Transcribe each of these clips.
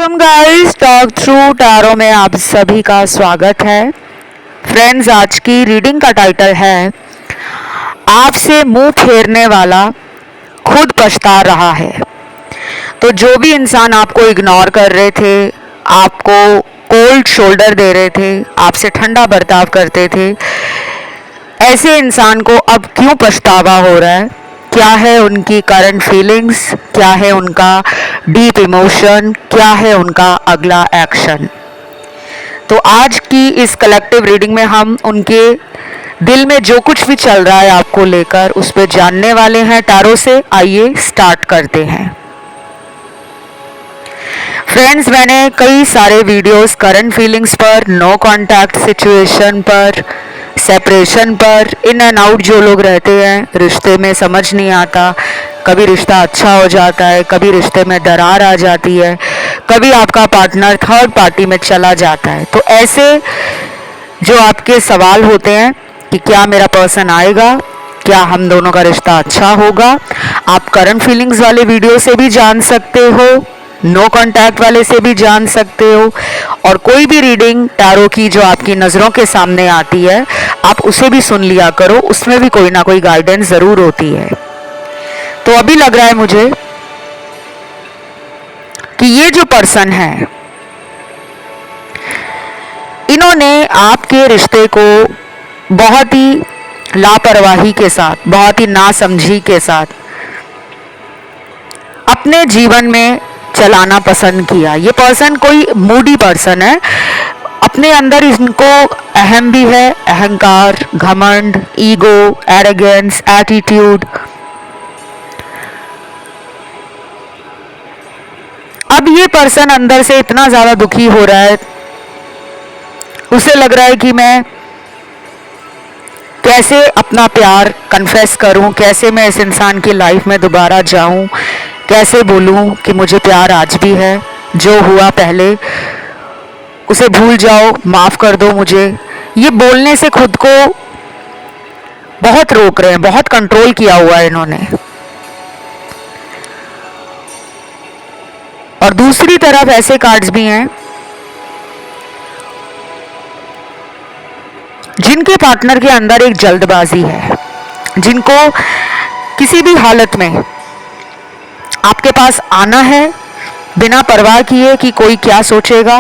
Welcome guys, talk through tarot में आप सभी का स्वागत है। फ्रेंड्स, आज की रीडिंग का टाइटल है आपसे मुंह फेरने वाला खुद पछता रहा है। तो जो भी इंसान आपको इग्नोर कर रहे थे, आपको कोल्ड शोल्डर दे रहे थे, आपसे ठंडा बर्ताव करते थे, ऐसे इंसान को अब क्यों पछतावा हो रहा है? क्या है उनकी करंट फीलिंग्स, क्या है उनका डीप इमोशन, क्या है उनका अगला एक्शन? तो आज की इस कलेक्टिव रीडिंग में हम उनके दिल में जो कुछ भी चल रहा है आपको लेकर, उस पर जानने वाले हैं टैरो से। आइए स्टार्ट करते हैं। फ्रेंड्स, मैंने कई सारे वीडियोस करंट फीलिंग्स पर, नो कांटेक्ट सिचुएशन पर, सेपरेशन पर, इन एंड आउट जो लोग रहते हैं, रिश्ते में समझ नहीं आता, कभी रिश्ता अच्छा हो जाता है, कभी रिश्ते में दरार आ जाती है, कभी आपका पार्टनर थर्ड पार्टी में चला जाता है। तो ऐसे जो आपके सवाल होते हैं कि क्या मेरा पर्सन आएगा, क्या हम दोनों का रिश्ता अच्छा होगा, आप करंट फीलिंग्स वाले वीडियो से भी जान सकते हो, नो कांटेक्ट वाले से भी जान सकते हो, और कोई भी रीडिंग टैरो की जो आपकी नज़रों के सामने आती है, आप उसे भी सुन लिया करो, उसमें भी कोई ना कोई गाइडेंस ज़रूर होती है। तो अभी लग रहा है मुझे कि ये जो पर्सन है, इन्होंने आपके रिश्ते को बहुत ही लापरवाही के साथ, बहुत ही नासमझी के साथ अपने जीवन में चलाना पसंद किया। ये पर्सन कोई मूडी पर्सन है, अपने अंदर इनको अहम भी है, अहंकार, घमंड, ईगो, एरोगेंस, एटीट्यूड। अब ये पर्सन अंदर से इतना ज़्यादा दुखी हो रहा है, उसे लग रहा है कि मैं कैसे अपना प्यार कन्फेस करूं, कैसे मैं इस इंसान की लाइफ में दोबारा जाऊं, कैसे बोलूं कि मुझे प्यार आज भी है, जो हुआ पहले उसे भूल जाओ, माफ़ कर दो मुझे। ये बोलने से खुद को बहुत रोक रहे हैं, बहुत कंट्रोल किया हुआ है इन्होंने। और दूसरी तरफ ऐसे कार्ड्स भी हैं जिनके पार्टनर के अंदर एक जल्दबाजी है, जिनको किसी भी हालत में आपके पास आना है बिना परवाह किए कि कोई क्या सोचेगा,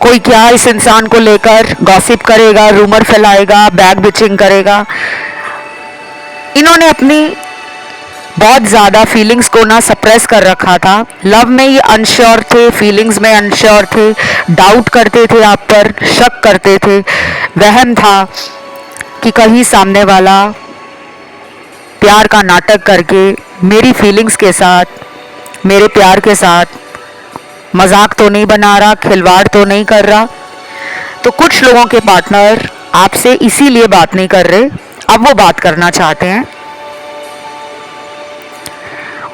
कोई क्या इस इंसान को लेकर गॉसिप करेगा, रूमर फैलाएगा, बैक बिचिंग करेगा। इन्होंने अपनी बहुत ज़्यादा फीलिंग्स को ना सप्रेस कर रखा था। लव में ये अनश्योर थे, फीलिंग्स में अनश्योर थे, डाउट करते थे, आप पर शक करते थे, वहम था कि कहीं सामने वाला प्यार का नाटक करके मेरी फीलिंग्स के साथ, मेरे प्यार के साथ मजाक तो नहीं बना रहा, खिलवाड़ तो नहीं कर रहा। तो कुछ लोगों के पार्टनर आपसे इसीलिए बात नहीं कर रहे, अब वो बात करना चाहते हैं।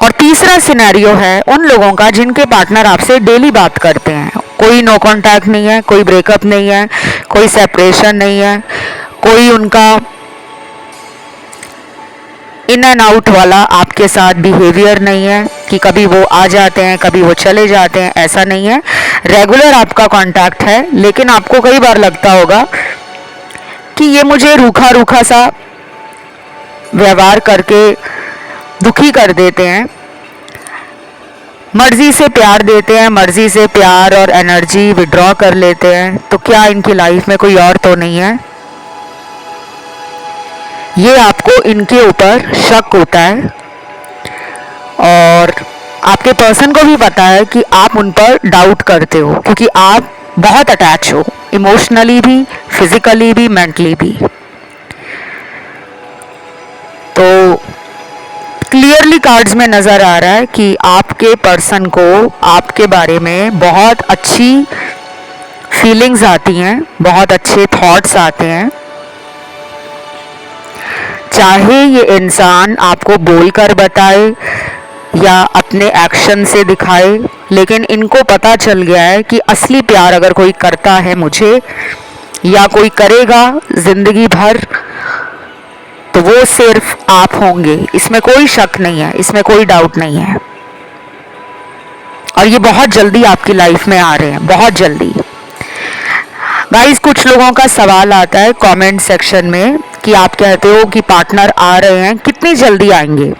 और तीसरा सिनेरियो है उन लोगों का जिनके पार्टनर आपसे डेली बात करते हैं, कोई नो कांटेक्ट नहीं है, कोई ब्रेकअप नहीं है, कोई सेपरेशन नहीं है, कोई उनका इन एंड आउट वाला आपके साथ बिहेवियर नहीं है कि कभी वो आ जाते हैं, कभी वो चले जाते हैं, ऐसा नहीं है। रेगुलर आपका कांटेक्ट है, लेकिन आपको कई बार लगता होगा कि ये मुझे रूखा रूखा सा व्यवहार करके दुखी कर देते हैं, मर्जी से प्यार देते हैं, मर्जी से प्यार और एनर्जी विड्रॉ कर लेते हैं। तो क्या इनकी लाइफ में कोई और तो नहीं है? ये आपको इनके ऊपर शक होता है, और आपके पर्सन को भी पता है कि आप उन पर डाउट करते हो, क्योंकि आप बहुत अटैच हो, इमोशनली भी, फिजिकली भी, मेंटली भी। तो क्लियरली कार्ड्स में नज़र आ रहा है कि आपके पर्सन को आपके बारे में बहुत अच्छी फीलिंग्स आती हैं, बहुत अच्छे थॉट्स आते हैं। चाहे ये इंसान आपको बोलकर बताए या अपने एक्शन से दिखाए, लेकिन इनको पता चल गया है कि असली प्यार अगर कोई करता है मुझे, या कोई करेगा जिंदगी भर, तो वो सिर्फ आप होंगे। इसमें कोई शक नहीं है, इसमें कोई डाउट नहीं है। और ये बहुत जल्दी आपकी लाइफ में आ रहे हैं, बहुत जल्दी। गाइस, कुछ लोगों का सवाल आता है कमेंट सेक्शन में कि आप कहते हो कि पार्टनर आ रहे हैं, कितनी जल्दी आएंगे।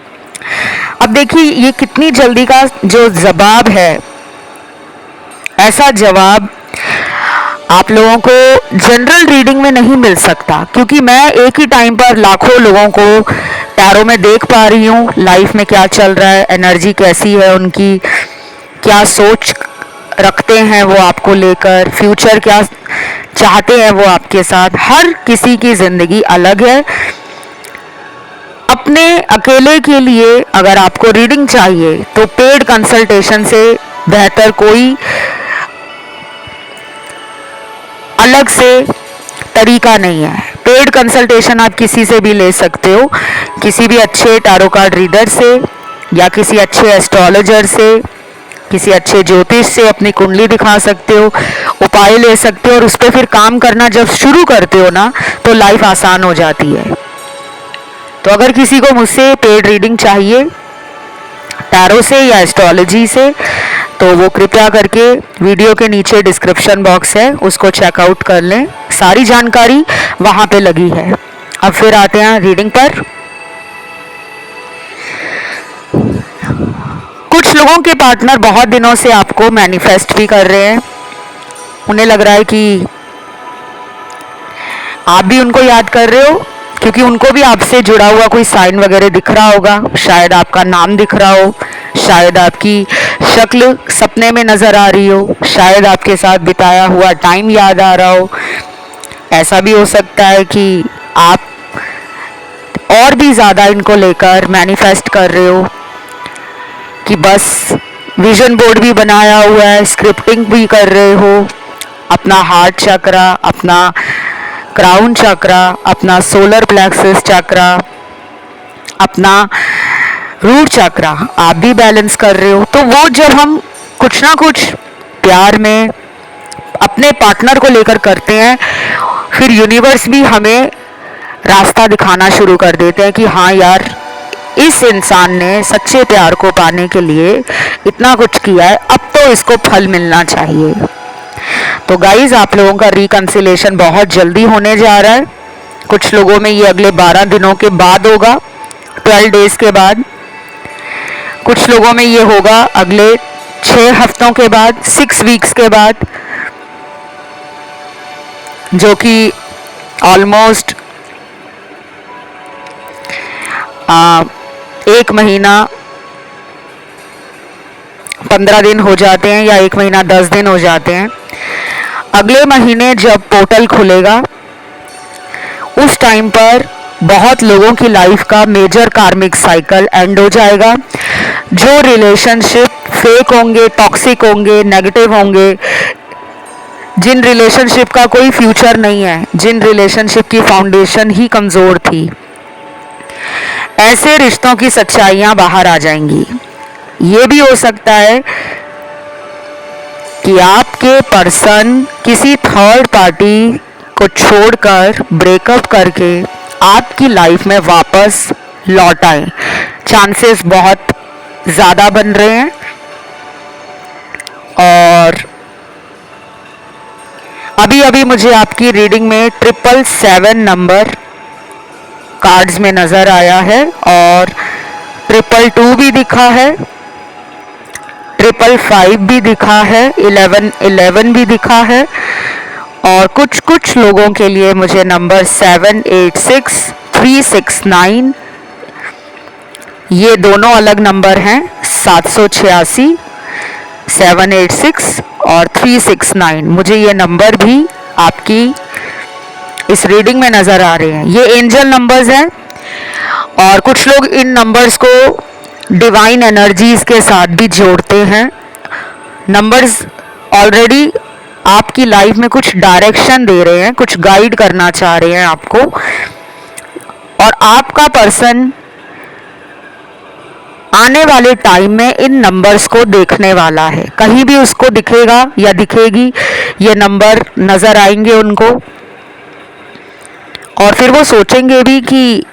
अब देखिए, ये कितनी जल्दी का जो जवाब है, ऐसा जवाब आप लोगों को जनरल रीडिंग में नहीं मिल सकता, क्योंकि मैं एक ही टाइम पर लाखों लोगों को टैरो में देख पा रही हूँ, लाइफ में क्या चल रहा है, एनर्जी कैसी है उनकी, क्या सोच रखते हैं वो आपको लेकर, फ्यूचर क्या चाहते हैं वो आपके साथ। हर किसी की ज़िंदगी अलग है। अपने अकेले के लिए अगर आपको रीडिंग चाहिए तो पेड कंसल्टेशन से बेहतर कोई अलग से तरीका नहीं है। पेड कंसल्टेशन आप किसी से भी ले सकते हो, किसी भी अच्छे टैरो कार्ड रीडर से या किसी अच्छे एस्ट्रोलॉजर से, किसी अच्छे ज्योतिष से अपनी कुंडली दिखा सकते हो, उपाय ले सकते हो, और उस पर फिर काम करना जब शुरू करते हो ना, तो लाइफ आसान हो जाती है। तो अगर किसी को मुझसे पेड रीडिंग चाहिए टैरो से या एस्ट्रोलॉजी से, तो वो कृपया करके वीडियो के नीचे डिस्क्रिप्शन बॉक्स है, उसको चेकआउट कर लें, सारी जानकारी वहाँ पे लगी है। अब फिर आते हैं रीडिंग पर। कुछ लोगों के पार्टनर बहुत दिनों से आपको मैनिफेस्ट भी कर रहे हैं, उन्हें लग रहा है कि आप भी उनको याद कर रहे हो, क्योंकि उनको भी आपसे जुड़ा हुआ कोई साइन वगैरह दिख रहा होगा, शायद आपका नाम दिख रहा हो, शायद आपकी शक्ल सपने में नज़र आ रही हो, शायद आपके साथ बिताया हुआ टाइम याद आ रहा हो। ऐसा भी हो सकता है कि आप और भी ज़्यादा इनको लेकर मैनिफेस्ट कर रहे हो, कि बस विजन बोर्ड भी बनाया हुआ है, स्क्रिप्टिंग भी कर रहे हो, अपना हार्ट चक्रा, अपना क्राउन चक्रा, अपना सोलर प्लेक्सस चक्रा, अपना रूट चक्रा आप भी बैलेंस कर रहे हो। तो वो जब हम कुछ ना कुछ प्यार में अपने पार्टनर को लेकर करते हैं, फिर यूनिवर्स भी हमें रास्ता दिखाना शुरू कर देते हैं कि हाँ यार, इस इंसान ने सच्चे प्यार को पाने के लिए इतना कुछ किया है, अब तो इसको फल मिलना चाहिए। तो गाइज, आप लोगों का रिकंसिलेशन बहुत जल्दी होने जा रहा है। कुछ लोगों में ये अगले 12 दिनों के बाद होगा, 12 डेज के बाद। कुछ लोगों में ये होगा अगले 6 हफ्तों के बाद, 6 वीक्स के बाद, जो कि ऑलमोस्ट 1 महीना 15 दिन हो जाते हैं, या 1 महीना 10 दिन हो जाते हैं। अगले महीने जब पोर्टल खुलेगा, उस टाइम पर बहुत लोगों की लाइफ का मेजर कार्मिक साइकिल एंड हो जाएगा। जो रिलेशनशिप फेक होंगे, टॉक्सिक होंगे, नेगेटिव होंगे, जिन रिलेशनशिप का कोई फ्यूचर नहीं है, जिन रिलेशनशिप की फाउंडेशन ही कमज़ोर थी, ऐसे रिश्तों की सच्चाइयाँ बाहर आ जाएंगी। ये भी हो सकता है कि आपके पर्सन किसी थर्ड पार्टी को छोड़कर, ब्रेकअप करके आपकी लाइफ में वापस लौट आए। चांसेस बहुत ज़्यादा बन रहे हैं। और अभी अभी मुझे आपकी रीडिंग में 777 नंबर कार्ड्स में नज़र आया है, और 222 भी दिखा है, 555 भी दिखा है, 1111 भी दिखा है, और कुछ लोगों के लिए मुझे नंबर 786, 369, ये दोनों अलग नंबर हैं। 786, 786 और 369, मुझे ये नंबर भी आपकी इस रीडिंग में नज़र आ रहे हैं। ये एंजल नंबर्स हैं, और कुछ लोग इन नंबर्स को डिवाइन एनर्जीज के साथ भी जोड़ते हैं। नंबर्स ऑलरेडी आपकी लाइफ में कुछ डायरेक्शन दे रहे हैं, कुछ गाइड करना चाह रहे हैं आपको, और आपका पर्सन आने वाले टाइम में इन नंबर्स को देखने वाला है। कहीं भी उसको दिखेगा या दिखेगी, ये नंबर नज़र आएंगे उनको, और फिर वो सोचेंगे भी कि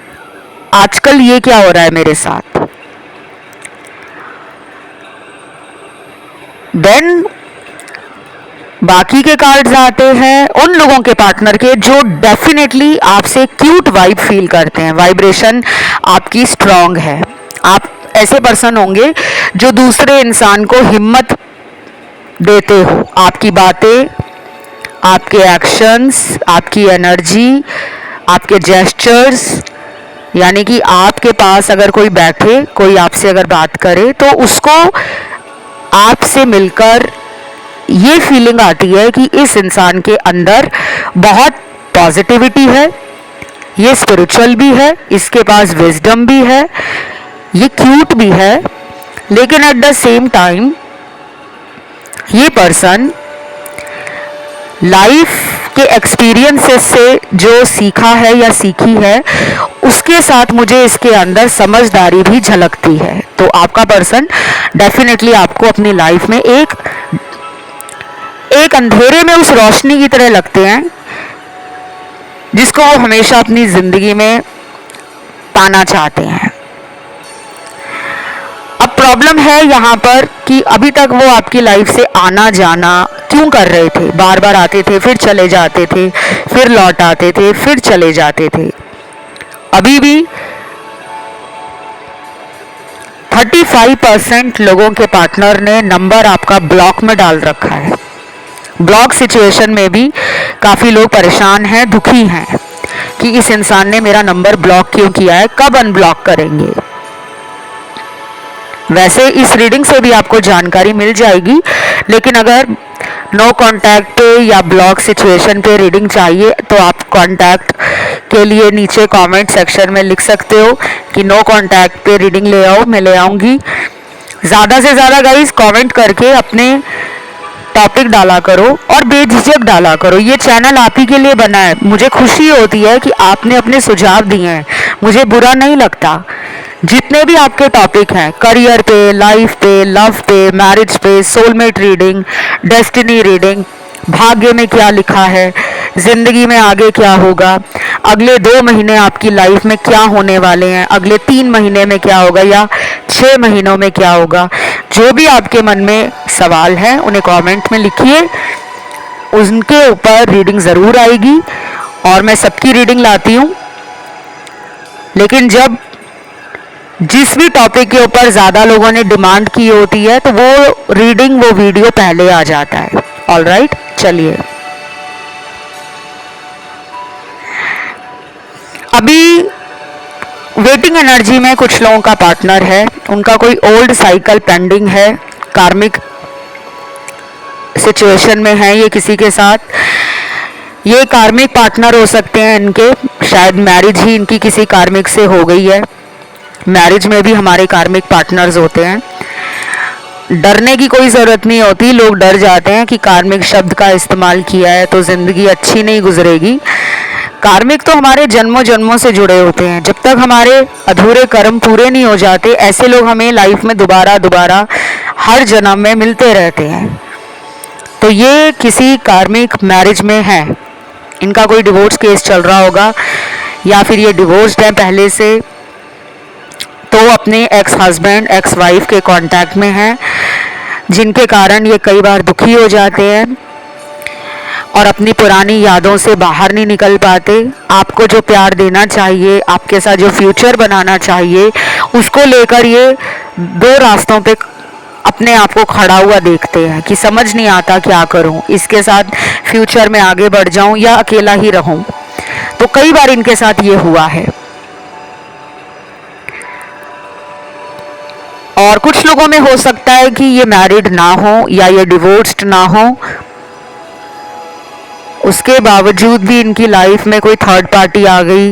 आजकल ये क्या हो रहा है मेरे साथ। देन बाकी के कार्ड्स आते हैं उन लोगों के पार्टनर के जो डेफिनेटली आपसे क्यूट वाइब फील करते हैं, वाइब्रेशन आपकी स्ट्रांग है। आप ऐसे पर्सन होंगे जो दूसरे इंसान को हिम्मत देते हो, आपकी बातें, आपके एक्शंस, आपकी एनर्जी, आपके जेस्चर्स, यानी कि आपके पास अगर कोई बैठे, कोई आपसे अगर बात करे तो उसको आपसे मिलकर ये फीलिंग आती है कि इस इंसान के अंदर बहुत पॉजिटिविटी है, ये स्पिरिचुअल भी है, इसके पास विजडम भी है, ये क्यूट भी है, लेकिन एट द सेम टाइम ये पर्सन लाइफ के एक्सपीरियंसेस से जो सीखा है या सीखी है उसके साथ मुझे इसके अंदर समझदारी भी झलकती है। तो आपका पर्सन डेफिनेटली आपको अपनी लाइफ में एक अंधेरे में उस रोशनी की तरह लगते हैं जिसको वो हमेशा अपनी जिंदगी में पाना चाहते हैं। अब प्रॉब्लम है यहाँ पर कि अभी तक वो आपकी लाइफ से आना जाना क्यों कर रहे थे, बार बार आते थे, फिर चले जाते थे, फिर लौट आते थे, फिर चले जाते थे। अभी भी 35% लोगों के पार्टनर ने नंबर आपका ब्लॉक में डाल रखा है। ब्लॉक सिचुएशन में भी काफ़ी लोग परेशान हैं, दुखी हैं कि इस इंसान ने मेरा नंबर ब्लॉक क्यों किया है, कब अनब्लॉक करेंगे। वैसे इस रीडिंग से भी आपको जानकारी मिल जाएगी, लेकिन अगर नो कांटेक्ट पे या ब्लॉक सिचुएशन पे रीडिंग चाहिए तो आप कांटेक्ट के लिए नीचे कमेंट सेक्शन में लिख सकते हो कि नो कांटेक्ट पे रीडिंग ले आओ, मैं ले आऊँगी। ज़्यादा से ज़्यादा गाइस कमेंट करके अपने टॉपिक डाला करो और बेझिझक डाला करो। ये चैनल आप ही के लिए बना है। मुझे खुशी होती है कि आपने अपने सुझाव दिए हैं, मुझे बुरा नहीं लगता। जितने भी आपके टॉपिक हैं, करियर पे, लाइफ पे, लव पे, मैरिज पे, सोलमेट रीडिंग, डेस्टिनी रीडिंग, भाग्य में क्या लिखा है, जिंदगी में आगे क्या होगा, अगले 2 महीने आपकी लाइफ में क्या होने वाले हैं, अगले 3 महीने में क्या होगा या 6 महीनों में क्या होगा, जो भी आपके मन में सवाल हैं उन्हें कमेंट में लिखिए। उनके ऊपर रीडिंग ज़रूर आएगी और मैं सबकी रीडिंग लाती हूँ, लेकिन जब जिस भी टॉपिक के ऊपर ज़्यादा लोगों ने डिमांड की होती है तो वो रीडिंग, वो वीडियो पहले आ जाता है। ऑलराइट, चलिए अभी वेटिंग एनर्जी में कुछ लोगों का पार्टनर है, उनका कोई ओल्ड साइकिल पेंडिंग है, कार्मिक सिचुएशन में है ये किसी के साथ। ये कार्मिक पार्टनर हो सकते हैं इनके, शायद मैरिज ही इनकी किसी कार्मिक से हो गई है। मैरिज में भी हमारे कार्मिक पार्टनर्स होते हैं। डरने की कोई ज़रूरत नहीं होती, लोग डर जाते हैं कि कार्मिक शब्द का इस्तेमाल किया है तो ज़िंदगी अच्छी नहीं गुजरेगी। कार्मिक तो हमारे जन्मों जन्मों से जुड़े होते हैं। जब तक हमारे अधूरे कर्म पूरे नहीं हो जाते, ऐसे लोग हमें लाइफ में दोबारा दोबारा हर जन्म में मिलते रहते हैं। तो ये किसी कार्मिक मैरिज में है, इनका कोई डिवोर्स केस चल रहा होगा या फिर ये डिवोर्स्ड है पहले से, तो अपने एक्स हस्बैंड, एक्स वाइफ के कांटेक्ट में हैं, जिनके कारण ये कई बार दुखी हो जाते हैं और अपनी पुरानी यादों से बाहर नहीं निकल पाते। आपको जो प्यार देना चाहिए, आपके साथ जो फ्यूचर बनाना चाहिए, उसको लेकर ये 2 रास्तों पे अपने आप को खड़ा हुआ देखते हैं कि समझ नहीं आता क्या करूं, इसके साथ फ्यूचर में आगे बढ़ जाऊं या अकेला ही रहूं। तो कई बार इनके साथ ये हुआ है। और कुछ लोगों में हो सकता है कि ये मैरिड ना हो या ये डिवोर्स्ड ना हो, उसके बावजूद भी इनकी लाइफ में कोई थर्ड पार्टी आ गई,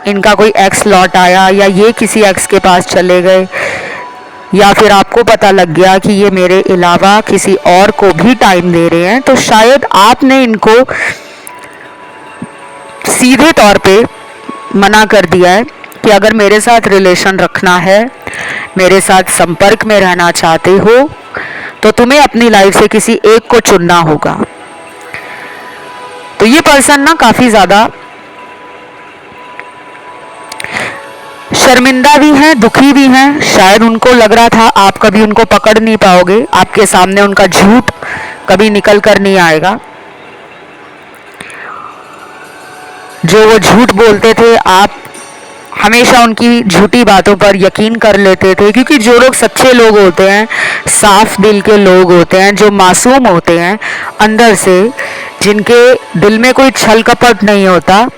इनका कोई एक्स लौट आया या ये किसी एक्स के पास चले गए, या फिर आपको पता लग गया कि ये मेरे अलावा किसी और को भी टाइम दे रहे हैं, तो शायद आपने इनको सीधे तौर पे मना कर दिया है कि अगर मेरे साथ रिलेशन रखना है, मेरे साथ संपर्क में रहना चाहते हो, तो तुम्हें अपनी लाइफ से किसी एक को चुनना होगा। तो ये पर्सन ना काफ़ी ज़्यादा शर्मिंदा भी हैं, दुखी भी हैं। शायद उनको लग रहा था आप कभी उनको पकड़ नहीं पाओगे, आपके सामने उनका झूठ कभी निकल कर नहीं आएगा। जो वो झूठ बोलते थे आप हमेशा उनकी झूठी बातों पर यकीन कर लेते थे, क्योंकि जो लोग सच्चे लोग होते हैं, साफ दिल के लोग होते हैं, जो मासूम होते हैं अंदर से, जिनके दिल में कोई छल कपट नहीं होता,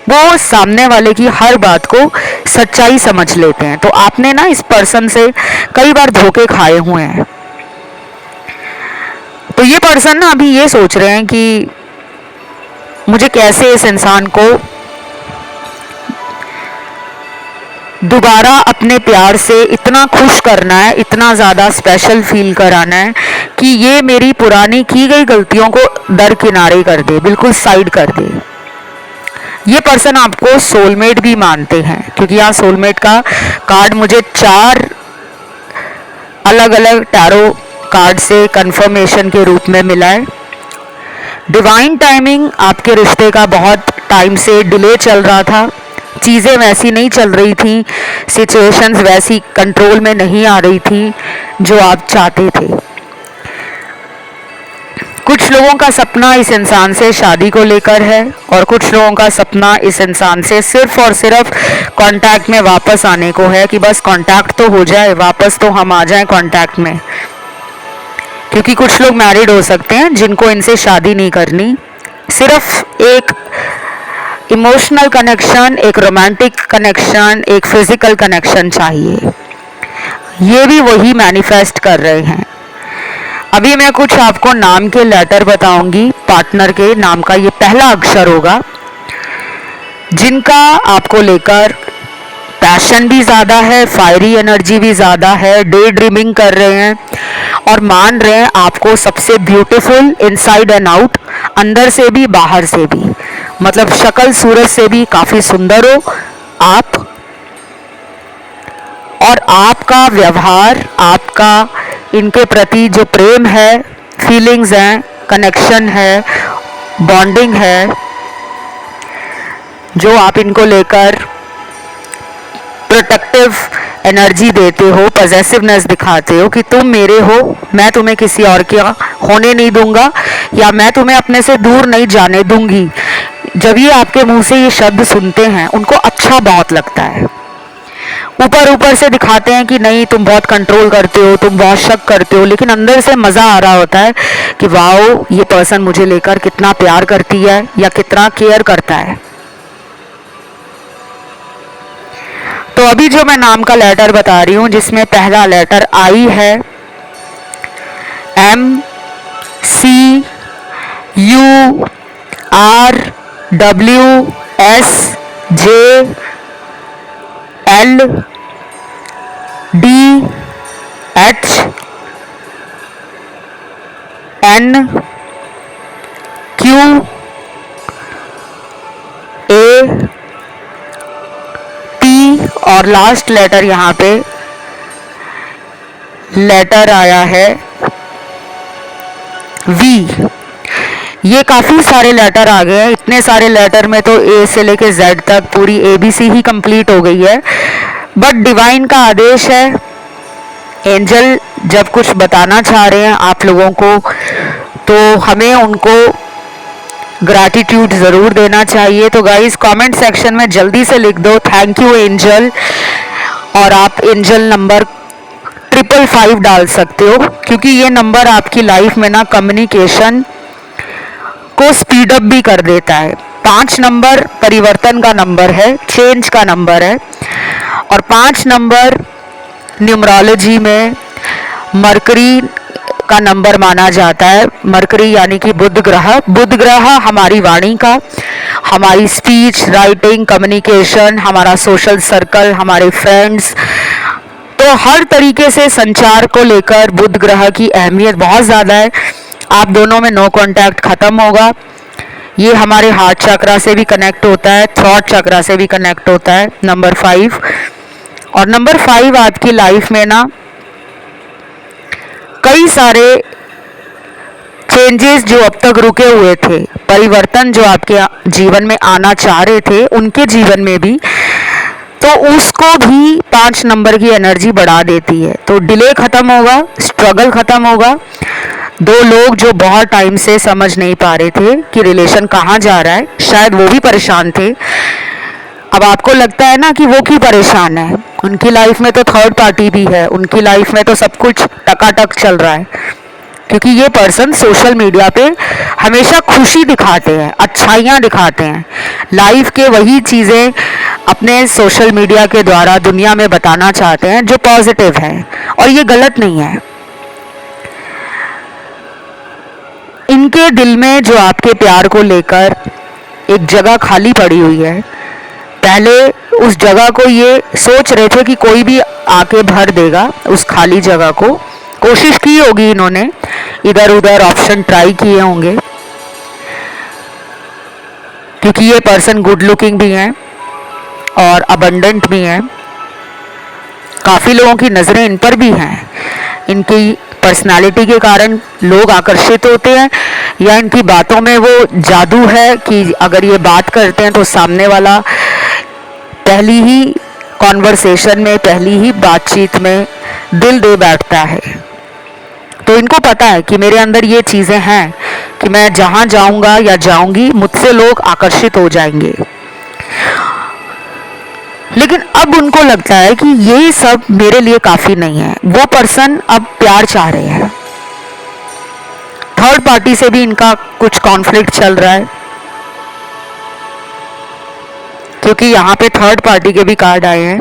वो सामने वाले की हर बात को सच्चाई समझ लेते हैं। तो आपने ना इस पर्सन से कई बार धोखे खाए हुए हैं। तो ये पर्सन ना अभी ये सोच रहे हैं कि मुझे कैसे इस इंसान को दोबारा अपने प्यार से इतना खुश करना है, इतना ज़्यादा स्पेशल फील कराना है कि ये मेरी पुरानी की गई गलतियों को दरकिनारे कर दे, बिल्कुल साइड कर दे। ये पर्सन आपको सोलमेट भी मानते हैं, क्योंकि यहाँ सोलमेट का कार्ड मुझे 4 अलग अलग टैरो कार्ड से कंफर्मेशन के रूप में मिला है। डिवाइन टाइमिंग आपके रिश्ते का बहुत टाइम से डिले चल रहा था, चीज़ें वैसी नहीं चल रही थी, सिचुएशंस वैसी कंट्रोल में नहीं आ रही थी जो आप चाहते थे। कुछ लोगों का सपना इस इंसान से शादी को लेकर है, और कुछ लोगों का सपना इस इंसान से सिर्फ और सिर्फ कांटेक्ट में वापस आने को है, कि बस कांटेक्ट तो हो जाए, वापस तो हम आ जाएं कांटेक्ट में। क्योंकि कुछ लोग मैरिड हो सकते हैं जिनको इनसे शादी नहीं करनी, सिर्फ एक इमोशनल कनेक्शन, एक रोमांटिक कनेक्शन, एक फिजिकल कनेक्शन चाहिए। ये भी वही मैनिफेस्ट कर रहे हैं। अभी मैं कुछ आपको नाम के लेटर बताऊंगी, पार्टनर के नाम का ये पहला अक्षर होगा, जिनका आपको लेकर पैशन भी ज़्यादा है, फायरी एनर्जी भी ज़्यादा है, डे ड्रीमिंग कर रहे हैं और मान रहे हैं आपको सबसे ब्यूटीफुल इनसाइड एंड आउट, अंदर से भी बाहर से भी, मतलब शक्ल सूरत से भी काफ़ी सुंदर हो आप, और आपका व्यवहार, आपका इनके प्रति जो प्रेम है, फीलिंग्स हैं, कनेक्शन है, बॉन्डिंग है, जो आप इनको लेकर प्रोटेक्टिव एनर्जी देते हो, पॉजेसिवनेस दिखाते हो कि तुम मेरे हो, मैं तुम्हें किसी और का होने नहीं दूंगा, या मैं तुम्हें अपने से दूर नहीं जाने दूंगी। जब ये आपके मुंह से ये शब्द सुनते हैं, उनको अच्छा बहुत लगता है। ऊपर ऊपर से दिखाते हैं कि नहीं तुम बहुत कंट्रोल करते हो, तुम बहुत शक करते हो, लेकिन अंदर से मज़ा आ रहा होता है कि वाओ, ये पर्सन मुझे लेकर कितना प्यार करती है या कितना केयर करता है। तो अभी जो मैं नाम का लेटर बता रही हूँ, जिसमें पहला लेटर आई है, MCURWL, और लास्ट लेटर यहाँ पे लेटर आया है V। ये काफ़ी सारे लेटर आ गए हैं, इतने सारे लेटर में तो A से लेके Z तक पूरी ABC ही कंप्लीट हो गई है। बट डिवाइन का आदेश है, एंजल जब कुछ बताना चाह रहे हैं आप लोगों को, तो हमें उनको ग्रैटिट्यूड ज़रूर देना चाहिए। तो गाइस कमेंट सेक्शन में जल्दी से लिख दो थैंक यू एंजल, और आप एंजल नंबर 555 डाल सकते हो, क्योंकि ये नंबर आपकी लाइफ में ना कम्युनिकेशन को स्पीड अप भी कर देता है। 5 नंबर परिवर्तन का नंबर है, चेंज का नंबर है, और 5 नंबर न्यूमरोलॉजी में मरकरी का नंबर माना जाता है। मरकरी यानी कि बुध ग्रह हमारी वाणी का, हमारी स्पीच, राइटिंग, कम्युनिकेशन, हमारा सोशल सर्कल, हमारे फ्रेंड्स, तो हर तरीके से संचार को लेकर बुध ग्रह की अहमियत बहुत ज़्यादा है। आप दोनों में नो कांटेक्ट ख़त्म होगा। ये हमारे हार्ट चक्रा से भी कनेक्ट होता है, थॉट चक्रा से भी कनेक्ट होता है, नंबर 5। और नंबर 5 आपकी लाइफ में ना कई सारे चेंजेस जो अब तक रुके हुए थे, परिवर्तन जो आपके जीवन में आना चाह रहे थे, उनके जीवन में भी तो उसको भी 5 नंबर की एनर्जी बढ़ा देती है। तो डिले खत्म होगा, स्ट्रगल खत्म होगा। दो लोग जो बहुत टाइम से समझ नहीं पा रहे थे कि रिलेशन कहाँ जा रहा है, शायद वो भी परेशान थे। अब आपको लगता है ना कि वो क्यों परेशान है, उनकी लाइफ में तो थर्ड पार्टी भी है, उनकी लाइफ में तो सब कुछ टकाटक चल रहा है, क्योंकि ये पर्सन सोशल मीडिया पे हमेशा खुशी दिखाते हैं, अच्छाइयाँ दिखाते हैं, लाइफ के वही चीज़ें अपने सोशल मीडिया के द्वारा दुनिया में बताना चाहते हैं जो पॉजिटिव है, और ये गलत नहीं है। इनके दिल में जो आपके प्यार को लेकर एक जगह खाली पड़ी हुई है, पहले उस जगह को ये सोच रहे थे कि कोई भी आके भर देगा उस खाली जगह को। कोशिश की होगी इन्होंने, इधर उधर ऑप्शन ट्राई किए होंगे, क्योंकि ये पर्सन गुड लुकिंग भी हैं और अबंडेंट भी हैं। काफ़ी लोगों की नज़रें इन पर भी हैं, इनकी पर्सनालिटी के कारण लोग आकर्षित होते हैं, या इनकी बातों में वो जादू है कि अगर ये बात करते हैं तो सामने वाला पहली ही कॉन्वर्सेशन में, पहली ही बातचीत में दिल दे बैठता है। तो इनको पता है कि मेरे अंदर ये चीज़ें हैं कि मैं जहाँ जाऊँगा या जाऊँगी मुझसे लोग आकर्षित हो जाएंगे। लेकिन अब उनको लगता है कि ये सब मेरे लिए काफ़ी नहीं है। वो पर्सन अब प्यार चाह रहे हैं। थर्ड पार्टी से भी इनका कुछ कॉन्फ्लिक्ट चल रहा है, क्योंकि यहाँ पे थर्ड पार्टी के भी कार्ड आए हैं।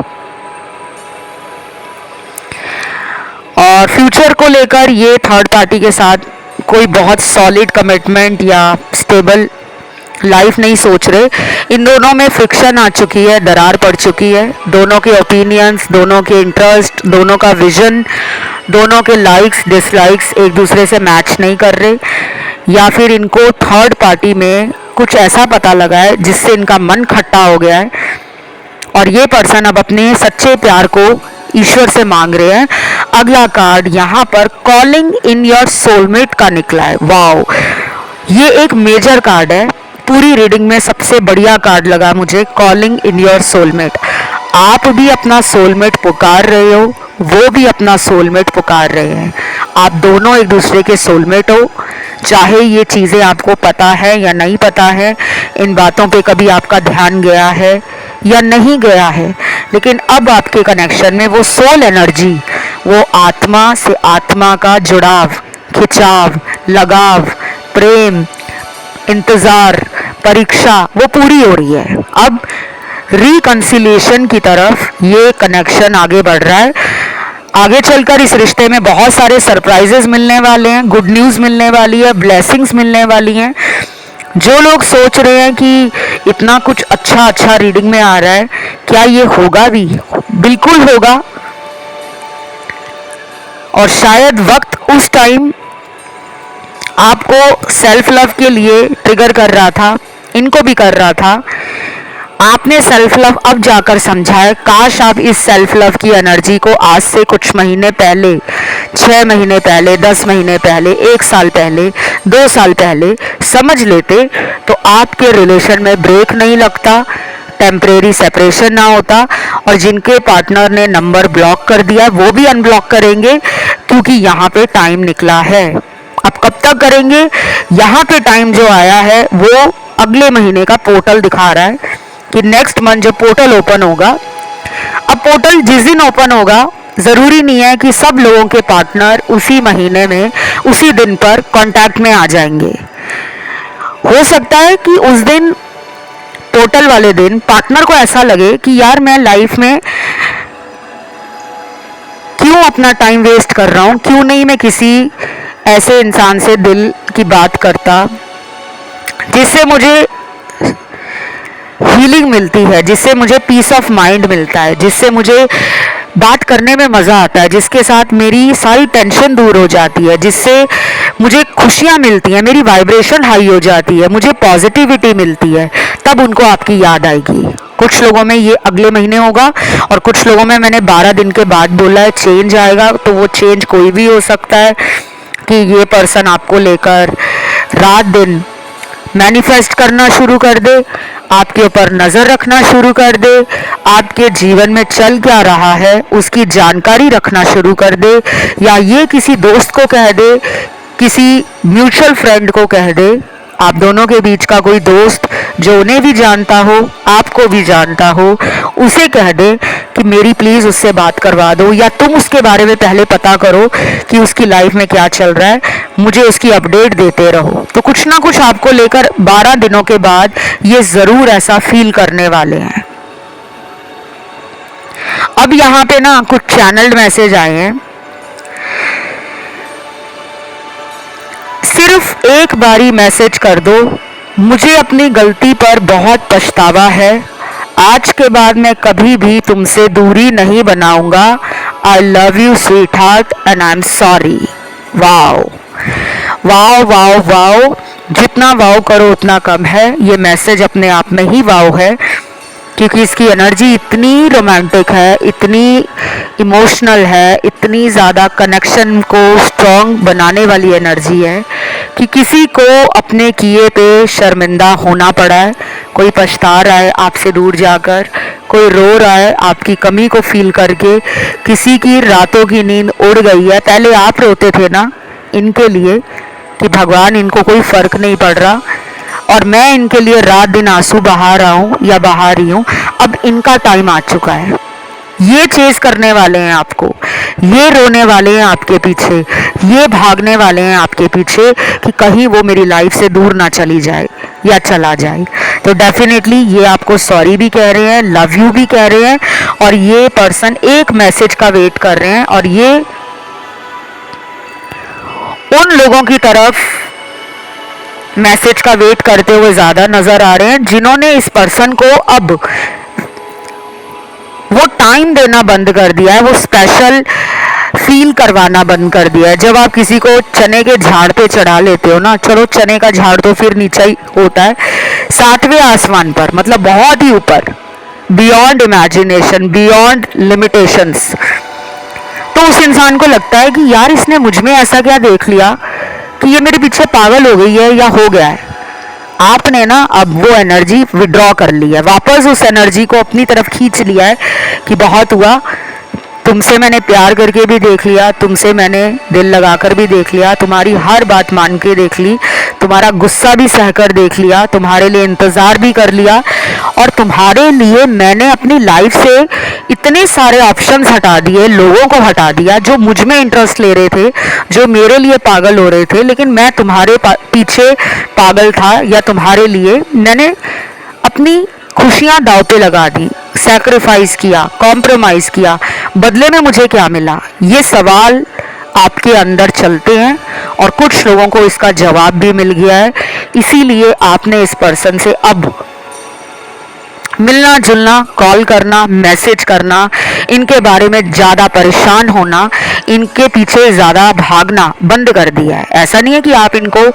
और फ्यूचर को लेकर ये थर्ड पार्टी के साथ कोई बहुत सॉलिड कमिटमेंट या स्टेबल लाइफ नहीं सोच रहे। इन दोनों में फ्रिक्शन आ चुकी है, दरार पड़ चुकी है। दोनों के ओपिनियंस, दोनों के इंटरेस्ट, दोनों का विजन, दोनों के लाइक्स डिसलाइक्स एक दूसरे से मैच नहीं कर रहे, या फिर इनको थर्ड पार्टी में कुछ ऐसा पता लगा है जिससे इनका मन खट्टा हो गया है, और ये पर्सन अब अपने सच्चे प्यार को ईश्वर से मांग रहे हैं। अगला कार्ड यहाँ पर कॉलिंग इन योर सोलमेट का निकला है। वाओ, ये एक मेजर कार्ड है। पूरी रीडिंग में सबसे बढ़िया कार्ड लगा मुझे कॉलिंग इन योर सोलमेट। आप भी अपना सोलमेट पुकार रहे हो, वो भी अपना सोलमेट पुकार रहे हैं। आप दोनों एक दूसरे के सोलमेट हो, चाहे ये चीज़ें आपको पता है या नहीं पता है, इन बातों पे कभी आपका ध्यान गया है या नहीं गया है, लेकिन अब आपके कनेक्शन में वो सोल एनर्जी, वो आत्मा से आत्मा का जुड़ाव, खिंचाव, लगाव, प्रेम, इंतज़ार, परीक्षा, वो पूरी हो रही है। अब रिकंसिलिएशन की तरफ ये कनेक्शन आगे बढ़ रहा है। आगे चलकर इस रिश्ते में बहुत सारे सरप्राइजेस मिलने वाले हैं, गुड न्यूज़ मिलने वाली है, ब्लेसिंग्स मिलने वाली हैं। जो लोग सोच रहे हैं कि इतना कुछ अच्छा रीडिंग में आ रहा है, क्या ये होगा भी? बिल्कुल होगा। और शायद वक्त उस टाइम आपको सेल्फ लव के लिए ट्रिगर कर रहा था, इनको भी कर रहा था। आपने सेल्फ लव अब जाकर समझा है। काश आप इस सेल्फ लव की एनर्जी को आज से कुछ महीने पहले, 6 महीने पहले, 10 महीने पहले, 1 साल पहले, 2 साल पहले समझ लेते, तो आपके रिलेशन में ब्रेक नहीं लगता, टेम्परेरी सेपरेशन ना होता, और जिनके पार्टनर ने नंबर ब्लॉक कर दिया वो भी अनब्लॉक करेंगे, क्योंकि यहाँ पे टाइम निकला है। अब कब तक करेंगे? यहाँ पे टाइम जो आया है वो अगले महीने का पोर्टल दिखा रहा है कि नेक्स्ट मंथ जब पोर्टल ओपन होगा। अब पोर्टल जिस दिन ओपन होगा, ज़रूरी नहीं है कि सब लोगों के पार्टनर उसी महीने में, उसी दिन पर कांटेक्ट में आ जाएंगे। हो सकता है कि उस दिन, पोर्टल वाले दिन, पार्टनर को ऐसा लगे कि यार मैं लाइफ में क्यों अपना टाइम वेस्ट कर रहा हूँ, क्यों नहीं मैं किसी ऐसे इंसान से दिल की बात करता जिससे मुझे हीलिंग मिलती है, जिससे मुझे पीस ऑफ माइंड मिलता है, जिससे मुझे बात करने में मज़ा आता है, जिसके साथ मेरी सारी टेंशन दूर हो जाती है, जिससे मुझे खुशियाँ मिलती हैं, मेरी वाइब्रेशन हाई हो जाती है, मुझे पॉजिटिविटी मिलती है। तब उनको आपकी याद आएगी। कुछ लोगों में ये अगले महीने होगा, और कुछ लोगों में मैंने 12 दिन के बाद बोला है चेंज आएगा। तो वो चेंज कोई भी हो सकता है कि ये पर्सन आपको लेकर रात दिन मैनिफेस्ट करना शुरू कर दे, आपके ऊपर नजर रखना शुरू कर दे, आपके जीवन में चल क्या रहा है उसकी जानकारी रखना शुरू कर दे, या ये किसी दोस्त को कह दे, किसी म्यूचुअल फ्रेंड को कह दे, आप दोनों के बीच का कोई दोस्त जो उन्हें भी जानता हो आपको भी जानता हो, उसे कह दे कि मेरी प्लीज उससे बात करवा दो, या तुम उसके बारे में पहले पता करो कि उसकी लाइफ में क्या चल रहा है, मुझे उसकी अपडेट देते रहो। तो कुछ ना कुछ आपको लेकर 12 दिनों के बाद ये जरूर ऐसा फील करने वाले हैं। अब यहाँ पे ना कुछ चैनल्ड मैसेज आए हैं, सिर्फ एक बारी मैसेज कर दो, मुझे अपनी गलती पर बहुत पछतावा है, आज के बाद मैं कभी भी तुमसे दूरी नहीं बनाऊंगा, I love you sweet heart and I am sorry. Wow wow wow wow, जितना वाओ करो उतना कम है। ये मैसेज अपने आप में ही वाओ है, क्योंकि इसकी एनर्जी इतनी रोमांटिक है, इतनी इमोशनल है, इतनी ज़्यादा कनेक्शन को स्ट्रॉन्ग बनाने वाली एनर्जी है कि किसी को अपने किए पे शर्मिंदा होना पड़ा है, कोई पछता रहा है आपसे दूर जाकर, कोई रो रहा है आपकी कमी को फील करके, किसी की रातों की नींद उड़ गई है। पहले आप रोते थे ना इनके लिए कि भगवान इनको कोई फ़र्क नहीं पड़ रहा, और मैं इनके लिए रात दिन आंसू बहा रहा हूँ या बहा रही हूँ, अब इनका टाइम आ चुका है। ये चेस करने वाले हैं आपको, ये रोने वाले हैं आपके पीछे, ये भागने वाले हैं आपके पीछे कि कहीं वो मेरी लाइफ से दूर ना चली जाए या चला जाए। तो डेफिनेटली ये आपको सॉरी भी कह रहे हैं, लव यू भी कह रहे हैं, और ये पर्सन एक मैसेज का वेट कर रहे हैं, और ये उन लोगों की तरफ मैसेज का वेट करते हुए ज़्यादा नज़र आ रहे हैं जिन्होंने इस पर्सन को अब वो टाइम देना बंद कर दिया है, वो स्पेशल फील करवाना बंद कर दिया है। जब आप किसी को चने के झाड़ पे चढ़ा लेते हो ना, चलो चने का झाड़ तो फिर नीचे ही होता है, 7वें आसमान पर, मतलब बहुत ही ऊपर, बियॉन्ड इमेजिनेशन, बियॉन्ड लिमिटेशंस, तो उस इंसान को लगता है कि यार इसने मुझ में ऐसा क्या देख लिया कि ये मेरे पीछे पागल हो गई है या हो गया है। आपने ना अब वो एनर्जी विड्रॉ कर ली है, वापस उस एनर्जी को अपनी तरफ खींच लिया है कि बहुत हुआ, तुमसे मैंने प्यार करके भी देख लिया, तुमसे मैंने दिल लगाकर भी देख लिया, तुम्हारी हर बात मान के देख ली, तुम्हारा गुस्सा भी सहकर देख लिया, तुम्हारे लिए इंतज़ार भी कर लिया, और तुम्हारे लिए मैंने अपनी लाइफ से इतने सारे ऑप्शंस हटा दिए, लोगों को हटा दिया जो मुझ में इंटरेस्ट ले रहे थे, जो मेरे लिए पागल हो रहे थे, लेकिन मैं तुम्हारे पीछे पागल था, या तुम्हारे लिए मैंने अपनी खुशियां दांव पे लगा दी, सैक्रिफाइस किया, कॉम्प्रोमाइज़ किया, बदले में मुझे क्या मिला? ये सवाल आपके अंदर चलते हैं, और कुछ लोगों को इसका जवाब भी मिल गया है। इसीलिए आपने इस पर्सन से अब मिलना जुलना, कॉल करना, मैसेज करना, इनके बारे में ज़्यादा परेशान होना, इनके पीछे ज़्यादा भागना बंद कर दिया है। ऐसा नहीं है कि आप इनको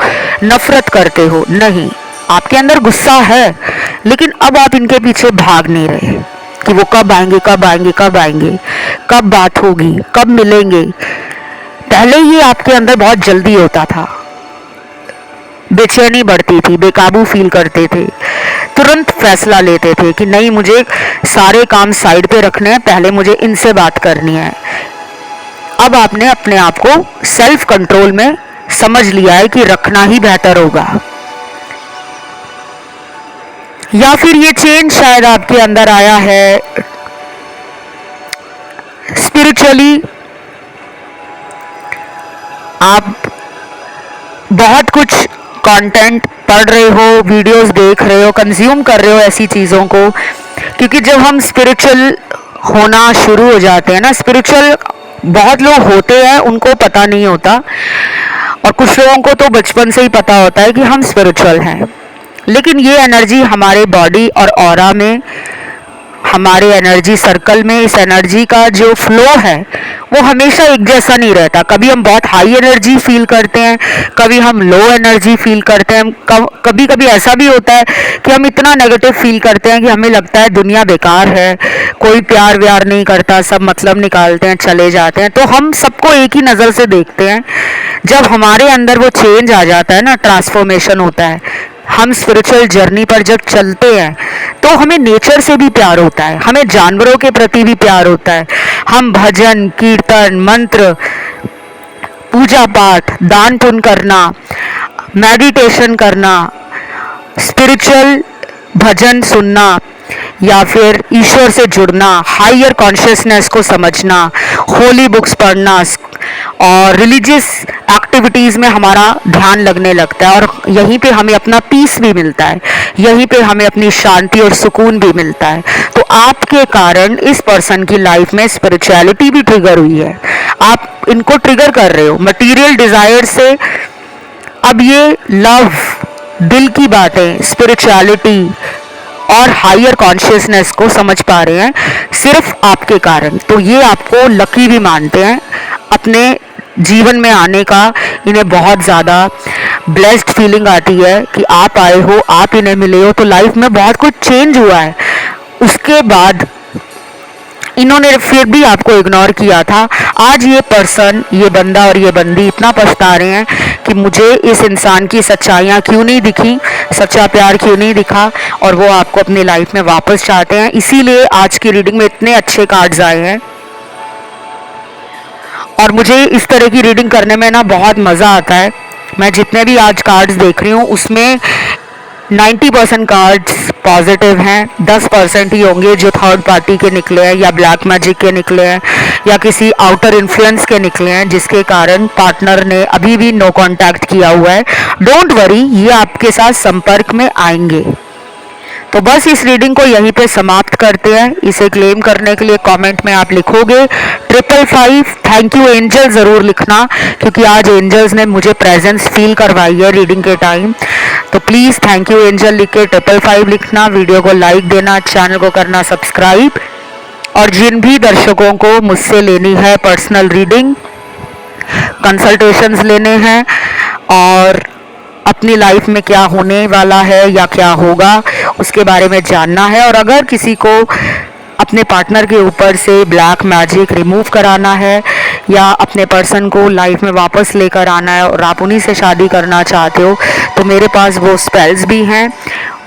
नफरत करते हो, नहीं, आपके अंदर गुस्सा है, लेकिन अब आप इनके पीछे भाग नहीं रहे कि वो कब आएंगे, कब आएंगे, कब आएंगे, कब बात होगी, कब मिलेंगे। पहले ये आपके अंदर बहुत जल्दी होता था, बेचैनी बढ़ती थी, बेकाबू फील करते थे, तुरंत फैसला लेते थे कि नहीं, मुझे सारे काम साइड पे रखने हैं, पहले मुझे इनसे बात करनी है। अब आपने अपने आप को सेल्फ कंट्रोल में समझ लिया है कि रखना ही बेहतर होगा, या फिर ये चेंज शायद आपके अंदर आया है स्पिरिचुअली। आप बहुत कुछ कंटेंट पढ़ रहे हो, वीडियोस देख रहे हो, कंज्यूम कर रहे हो ऐसी चीज़ों को, क्योंकि जब हम स्पिरिचुअल होना शुरू हो जाते हैं ना, स्पिरिचुअल बहुत लोग होते हैं उनको पता नहीं होता, और कुछ लोगों को तो बचपन से ही पता होता है कि हम स्पिरिचुअल हैं, लेकिन ये एनर्जी हमारे बॉडी और ऑरा में, हमारे एनर्जी सर्कल में, इस एनर्जी का जो फ्लो है वो हमेशा एक जैसा नहीं रहता। कभी हम बहुत हाई एनर्जी फील करते हैं, कभी हम लो एनर्जी फील करते हैं, कभी कभी ऐसा भी होता है कि हम इतना नेगेटिव फील करते हैं कि हमें लगता है दुनिया बेकार है, कोई प्यार व्यार नहीं करता, सब मतलब निकालते हैं, चले जाते हैं। तो हम सबको एक ही नज़र से देखते हैं। जब हमारे अंदर वो चेंज आ जाता है ना, ट्रांसफॉर्मेशन होता है, हम स्पिरिचुअल जर्नी पर जब चलते हैं तो हमें नेचर से भी प्यार होता है, हमें जानवरों के प्रति भी प्यार होता है। हम भजन कीर्तन मंत्र पूजा पाठ दान पुण्य करना मेडिटेशन करना स्पिरिचुअल भजन सुनना या फिर ईश्वर से जुड़ना हायर कॉन्शियसनेस को समझना होली बुक्स पढ़ना और रिलीजियस एक्टिविटीज़ में हमारा ध्यान लगने लगता है और यहीं पे हमें अपना पीस भी मिलता है, यहीं पे हमें अपनी शांति और सुकून भी मिलता है। तो आपके कारण इस पर्सन की लाइफ में स्पिरिचुअलिटी भी ट्रिगर हुई है, आप इनको ट्रिगर कर रहे हो मटीरियल डिज़ायर से। अब ये लव दिल की बातें स्पिरिचुअलिटी और हायर कॉन्शियसनेस को समझ पा रहे हैं सिर्फ आपके कारण। तो ये आपको लकी भी मानते हैं, अपने जीवन में आने का इन्हें बहुत ज़्यादा ब्लेस्ड फीलिंग आती है कि आप आए हो, आप इन्हें मिले हो तो लाइफ में बहुत कुछ चेंज हुआ है। उसके बाद इन्होंने फिर भी आपको इग्नोर किया था। आज ये पर्सन, ये बंदा और ये बंदी इतना पछता रहे हैं कि मुझे इस इंसान की सच्चाइयाँ क्यों नहीं दिखी, सच्चा प्यार क्यों नहीं दिखा, और वो आपको अपनी लाइफ में वापस चाहते हैं। इसीलिए आज की रीडिंग में इतने अच्छे कार्ड्स आए हैं और मुझे इस तरह की रीडिंग करने में ना बहुत मज़ा आता है। मैं जितने भी आज कार्ड्स देख रही हूँ उसमें 90% कार्ड्स पॉजिटिव हैं, 10% ही होंगे जो थर्ड पार्टी के निकले हैं या ब्लैक मैजिक के निकले हैं या किसी आउटर इन्फ्लुएंस के निकले हैं जिसके कारण पार्टनर ने अभी भी नो कांटेक्ट किया हुआ है। डोंट वरी, ये आपके साथ संपर्क में आएंगे। तो बस इस रीडिंग को यहीं पे समाप्त करते हैं। इसे क्लेम करने के लिए कमेंट में आप लिखोगे 555 थैंक यू एंजल ज़रूर लिखना, क्योंकि आज एंजल्स ने मुझे प्रेजेंस फील करवाई है रीडिंग के टाइम। तो प्लीज़ थैंक यू एंजल लिख के 555 लिखना, वीडियो को लाइक देना, चैनल को करना सब्सक्राइब। और जिन भी दर्शकों को मुझसे लेनी है पर्सनल रीडिंग, कंसल्टेशंस लेने हैं और अपनी लाइफ में क्या होने वाला है या क्या होगा उसके बारे में जानना है, और अगर किसी को अपने पार्टनर के ऊपर से ब्लैक मैजिक रिमूव कराना है या अपने पर्सन को लाइफ में वापस लेकर आना है और आप उन्हीं से शादी करना चाहते हो, तो मेरे पास वो स्पेल्स भी हैं,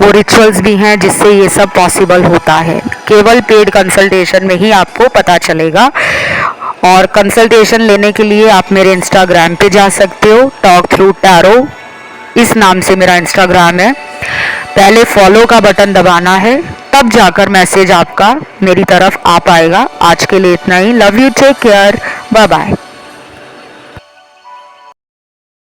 वो रिचुअल्स भी हैं जिससे ये सब पॉसिबल होता है। केवल पेड कंसल्टेशन में ही आपको पता चलेगा। और कंसल्टेशन लेने के लिए आप मेरे इंस्टाग्राम पे जा सकते हो, टॉक थ्रू टैरो इस नाम से मेरा इंस्टाग्राम है। पहले फॉलो का बटन दबाना है, तब जाकर मैसेज आपका मेरी तरफ आ पाएगा। आज के लिए इतना ही। Love you, take care, bye bye.